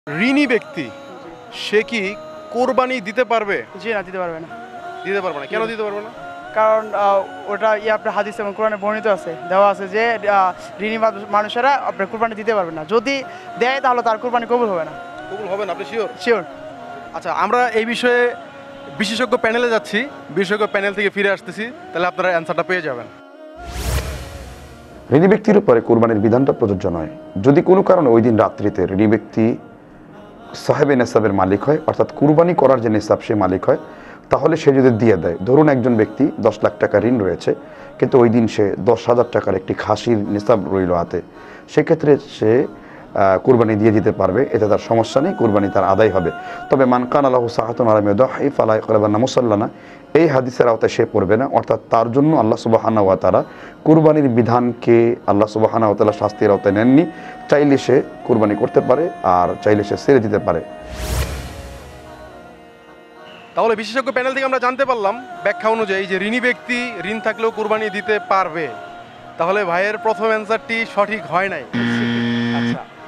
ঋণী ব্যক্তি সে কি কোরবানি দিতে পারবে? জি না, দিতে পারবে না। দিতে পারবে না। কেন দিতে পারবে না? কারণ ওটা আপনার হাদিস এবং কোরআনে বর্ণিত আছে, দেওয়া আছে যে ঋণী মানুষেরা আপনার কুরবানি দিতে পারবে না। যদি দেয় তাহলে তার কুরবানি কবুল হবে না। কবুল হবে না, আপনি শিওর? শিওর। আচ্ছা, আমরা এই বিষয়ে বিশেষজ্ঞ প্যানেলে যাচ্ছি, বিশেষজ্ঞ প্যানেল থেকে ফিরে আসতেছি, তাহলে আপনারা অ্যান্সারটা পেয়ে যাবেন। ঋণী ব্যক্তির উপরে কোরবানির বিধানটা প্রযোজ্য নয়। যদি কোনো কারণে ওই দিন রাত্রিতে ঋণী ব্যক্তি সাহেবে নেসাবের মালিক হয়, অর্থাৎ কুরবানি করার যে নেসাব সে মালিক হয়, তাহলে সে যদি দিয়ে দেয়, ধরুন একজন ব্যক্তি 10 লাখ টাকা ঋণ রয়েছে, কিন্তু ওই দিন সে 10,000 টাকার একটি খাসির নেসাব রইল হাতে, সেক্ষেত্রে সে কুরবানি দিয়ে দিতে পারবে, এতে তার সমস্যা নেই, কুরবানি তার আদায় হবে। তবে মান কান আল্লাহু সাহাতুন আলামিয়া দাহি ফালা ইয়াকরাবান্না মুসাল্লানা, এই হাদিসের আওতায় সে পড়বে না, অর্থাৎ তার জন্য আল্লাহ সুবহানাহু ওয়া তাআলা কুরবানির বিধানকে আল্লাহ সুবহানাহু ওয়া তাআলা শাস্তির আওতায় নেননি। চাইলে সে কুরবানি করতে পারে, আর চাইলে সে ছেড়ে দিতে পারে। তাহলে বিশেষজ্ঞ প্যানেল থেকে আমরা জানতে পারলাম ব্যাখ্যা অনুযায়ী যে ঋণী ব্যক্তি ঋণ থাকলেও কুরবানি দিতে পারবে। তাহলে ভাইয়ের প্রথম অ্যান্সারটি সঠিক হয় নাই। আচ্ছা।